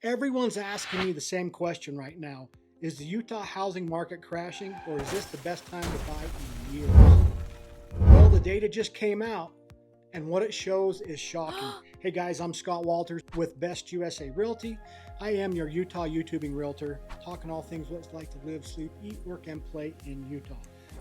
Everyone's asking me the same question right now. Is the Utah housing market crashing, or is this the best time to buy in years? Well, the data just came out, and what it shows is shocking. Hey guys, I'm Scott Walters with Best USA Realty. I am your Utah YouTubing realtor, talking all things what it's like to live, sleep, eat, work, and play in Utah.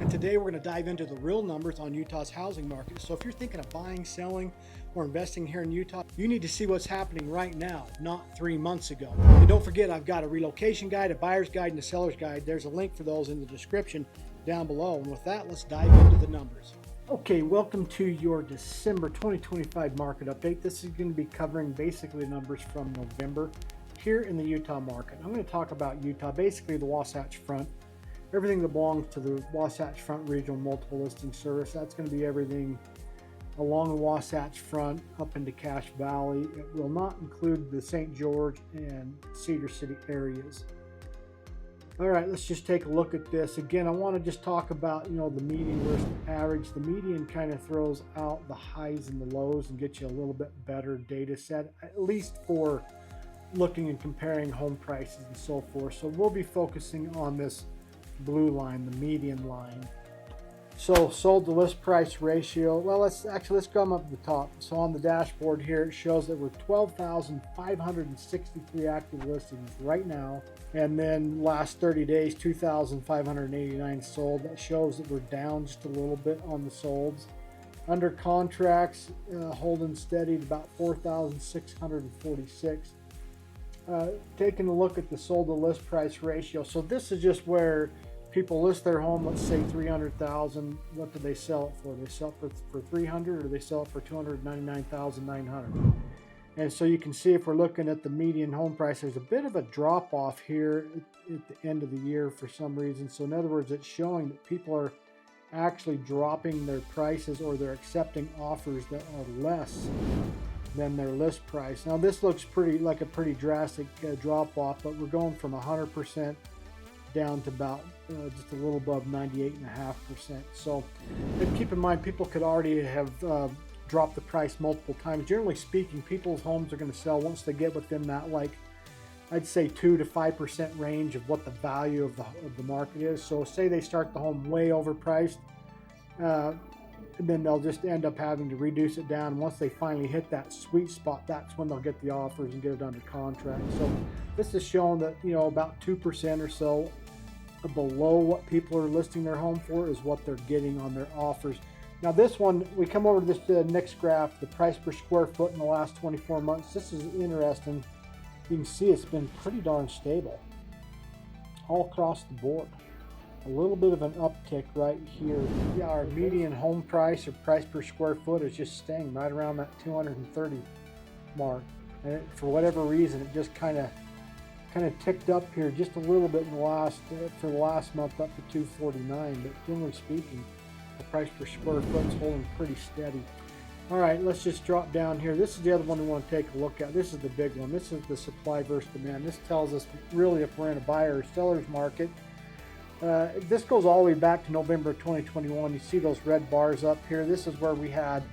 And today we're going to dive into the real numbers on Utah's housing market. So if you're thinking of buying, selling, or investing here in Utah, you need to see what's happening right now, not 3 months ago. And don't forget, I've got a relocation guide, a buyer's guide, and a seller's guide. There's a link for those in the description down below. And with that, let's dive into the numbers. Okay, welcome to your December 2025 market update. This is going to be covering basically numbers from November here in the Utah market. I'm going to talk about Utah, basically the Wasatch Front. Everything that belongs to the Wasatch Front Regional Multiple Listing Service. That's going to be everything along the Wasatch Front up into Cache Valley. It will not include the St. George and Cedar City areas. All right, let's just take a look at this. Again, I want to just talk about, the median versus the average. The median kind of throws out the highs and the lows and gets you a little bit better data set, at least for looking and comparing home prices and so forth. So we'll be focusing on this blue line, the median line. So sold to list price ratio, well, let's come up to the top. So on the dashboard here, it shows that we're 12,563 active listings right now, and then last 30 days 2,589 sold. That shows that we're down just a little bit on the solds. Under contracts, holding steady at about 4,646. Taking a look at the sold to list price ratio, so this is just where people list their home, let's say 300,000. What do they sell it for? They sell it for 300, or they sell it for 299,900. And so you can see, if we're looking at the median home price, there's a bit of a drop off here at the end of the year for some reason. So in other words, it's showing that people are actually dropping their prices, or they're accepting offers that are less than their list price. Now this looks like a pretty drastic drop off, but we're going from 100% down to about just a little above 98.5%. So keep in mind, people could already have dropped the price multiple times. Generally speaking, people's homes are going to sell once they get within that, like, I'd say 2 to 5% range of what the value of the market is. So say they start the home way overpriced, and then they'll just end up having to reduce it down. Once they finally hit that sweet spot, that's when they'll get the offers and get it under contract. So this is showing that, about 2% or so below what people are listing their home for is what they're getting on their offers. Now this one, we come over to this next graph, the price per square foot in the last 24 months. This is interesting. You can see it's been pretty darn stable all across the board. A little bit of an uptick right here. Yeah, our median home price, or price per square foot, is just staying right around that 230 mark. And for whatever reason, it just kind of ticked up here just a little bit in the last for the last month, up to 249. But generally speaking, the price per square foot is holding pretty steady. All right, let's just drop down here. This is the other one we want to take a look at. This is the big one. This is the supply versus demand. This tells us really if we're in a buyer or seller's market. This goes all the way back to November 2021. You see those red bars up here. This is where we had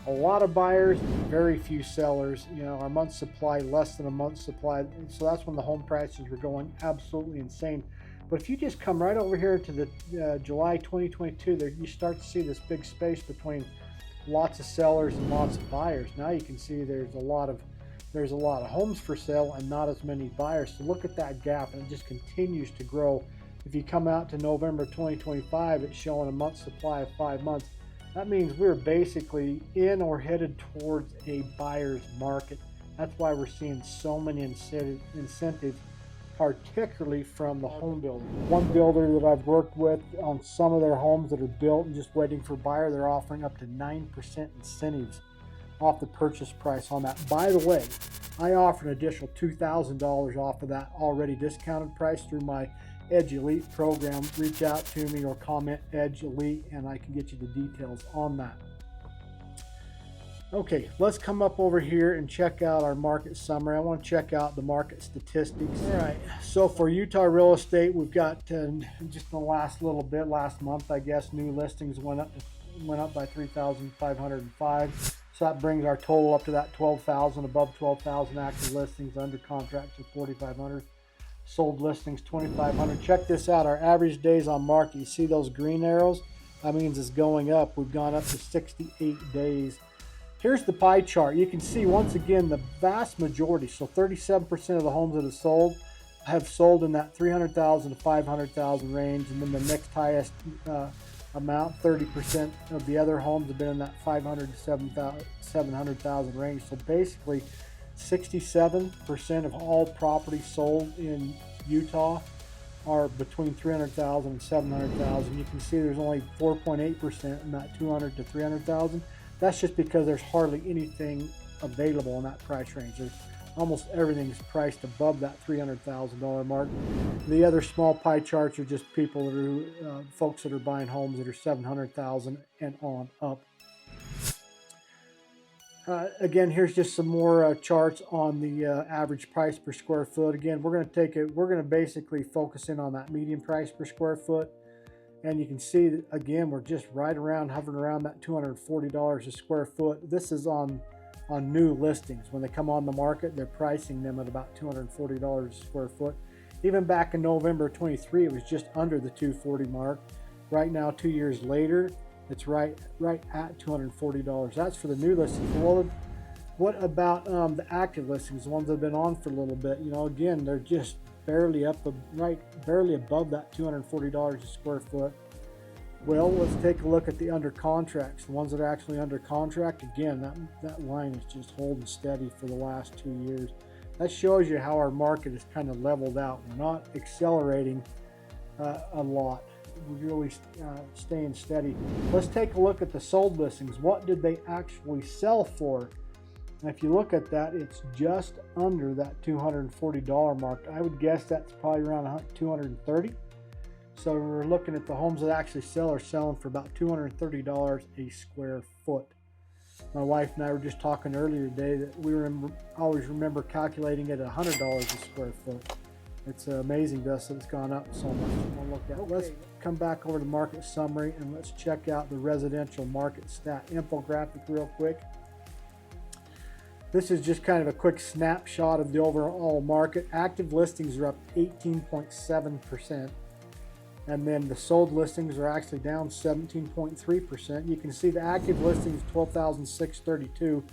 a lot of buyers, very few sellers. Our month's supply less than a month's supply. So that's when the home prices were going absolutely insane. But if you just come right over here to the July 2022, there you start to see this big space between lots of sellers and lots of buyers. Now you can see there's a lot of homes for sale and not as many buyers. So look at that gap, and it just continues to grow. If you come out to November 2025, it's showing a month's supply of 5 months. That means we're basically in or headed towards a buyer's market. That's why we're seeing so many incentives, particularly from the home builder. One builder that I've worked with on some of their homes that are built and just waiting for buyer, they're offering up to 9% incentives off the purchase price on that. By the way, I offer an additional $2,000 off of that already discounted price through my Edge Elite program. Reach out to me or comment Edge Elite, and I can get you the details on that. Okay, let's come up over here and check out our market summary. I want to check out the market statistics. All right, so for Utah real estate, we've got just the last month, I guess, new listings went up by 3,505. So that brings our total up to that 12,000, above 12,000 active listings, under contracts of 4,500, sold listings 2,500. Check this out, our average days on market. You see those green arrows? That means it's going up. We've gone up to 68 days. Here's the pie chart. You can see once again the vast majority, so 37% of the homes that have sold in that 300,000 to 500,000 range, and then the next highest amount, 30% of the other homes have been in that 500 to 700,000 range. So basically 67% of all properties sold in Utah are between 300,000 and 700,000. You can see there's only 4.8% in that 200 to 300,000. That's just because there's hardly anything available in that price range. There's almost everything's priced above that $300,000 mark. The other small pie charts are just people that are folks that are buying homes that are 700,000 and on up. Again, here's just some more charts on the average price per square foot. Again, we're going to basically focus in on that median price per square foot. And you can see that, again, we're just right around, hovering around that $240 a square foot. This is on new listings. When they come on the market, they're pricing them at about $240 a square foot. Even back in November 23, it was just under the $240 mark. Right now, 2 years later, it's right at $240. That's for the new listings. Well, what about the active listings, the ones that have been on for a little bit? You know, again, they're just barely barely above that $240 a square foot. Well, let's take a look at the under contracts, the ones that are actually under contract. Again, that line is just holding steady for the last 2 years. That shows you how our market is kind of leveled out. We're not accelerating a lot. We're really staying steady. Let's take a look at the sold listings. What did they actually sell for? And if you look at that, it's just under that $240 mark. I would guess that's probably around $230. So we're looking at the homes that actually sell are selling for about $230 a square foot. My wife and I were just talking earlier today that we always remember calculating it at $100 a square foot. It's amazing to us that it's gone up so much. We'll look at. Let's come back over to market summary and let's check out the residential market stat infographic real quick. This is just kind of a quick snapshot of the overall market. Active listings are up 18.7%. And then the sold listings are actually down 17.3%. You can see the active listings, 12,632.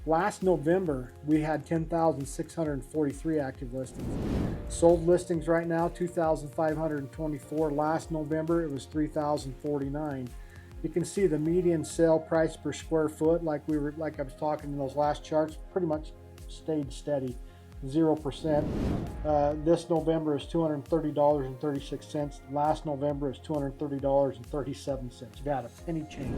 Last November, we had 10,643 active listings. Sold listings right now, 2,524. Last November, it was 3,049. You can see the median sale price per square foot, like I was talking in those last charts, pretty much stayed steady, 0%. This November is $230.36. Last November is $230.37. You got a penny change.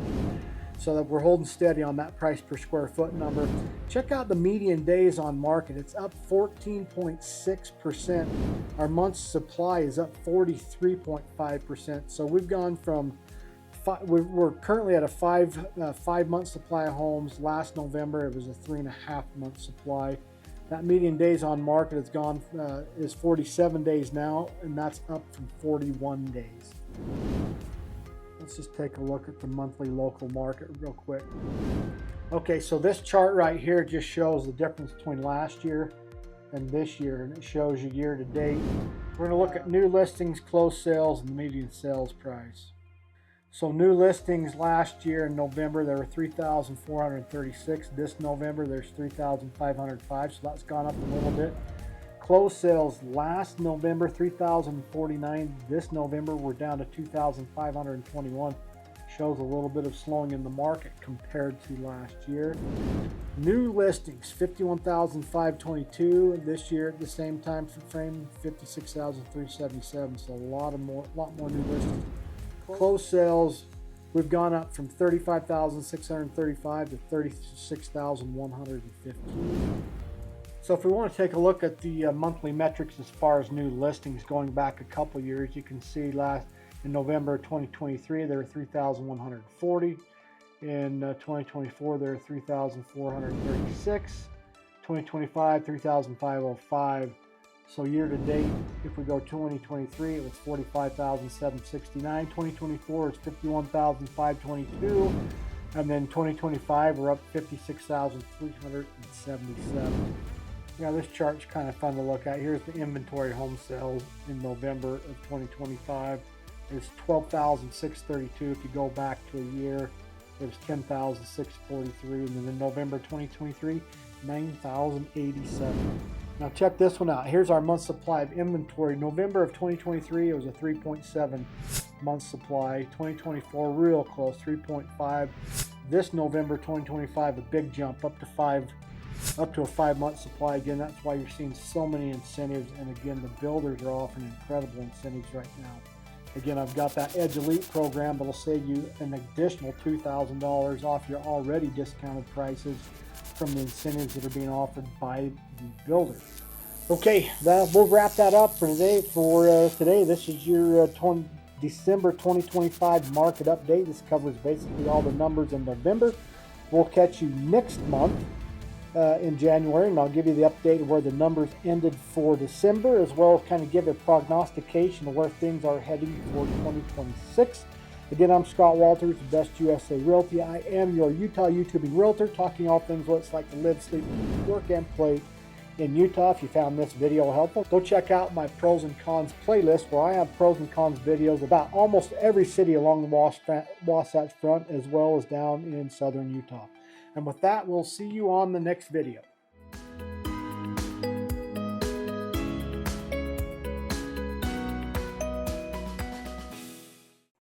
So that we're holding steady on that price per square foot number. Check out the median days on market. It's up 14.6%. Our month's supply is up 43.5%. So we've gone from we're currently at a 5-month supply of homes. Last November it was a 3.5-month supply. That median days on market has gone is 47 days now, and that's up from 41 days. Let's just take a look at the monthly local market real quick. Okay, so this chart right here just shows the difference between last year and this year, and it shows you year to date. We're going to look at new listings, closed sales, and the median sales price. So new listings last year in November, there were 3,436. This November, there's 3,505, so that's gone up a little bit. Closed sales last November, 3,049. This November, we're down to 2,521. Shows a little bit of slowing in the market compared to last year. New listings, 51,522. This year at the same time frame, 56,377. So a lot more new listings. Closed sales, we've gone up from 35,635 to 36,115. So if we want to take a look at the monthly metrics as far as new listings going back a couple years, you can see in November 2023 there were 3,140. In 2024 there were 3,436. 2025 3,505. So year to date, if we go 2023, it was 45,769. 2024 is 51,522. And then 2025, we're up 56,377. Yeah, this chart's kind of fun to look at. Here's the inventory home sales in November of 2025. It's 12,632. If you go back to a year, it was 10,643. And then in November 2023, 9,087. Now check this one out. Here's our month supply of inventory. November of 2023, it was a 3.7 month supply. 2024, real close, 3.5. This November 2025, a big jump up to a 5-month supply. Again, that's why you're seeing so many incentives. And again, the builders are offering incredible incentives right now. Again, I've got that Edge Elite program that'll save you an additional $2,000 off your already discounted prices from the incentives that are being offered by the builders. Okay, we'll wrap that up for today. This is your December 2025 market update. This covers basically all the numbers in November. We'll catch you next month in January, and I'll give you the update of where the numbers ended for December, as well as kind of give a prognostication of where things are heading for 2026. Again, I'm Scott Walters, the Best USA Realty. I am your Utah YouTubing realtor, talking all things what it's like to live, sleep, work, and play in Utah. If you found this video helpful, go check out my pros and cons playlist, where I have pros and cons videos about almost every city along the Wasatch Front, as well as down in southern Utah. And with that, we'll see you on the next video.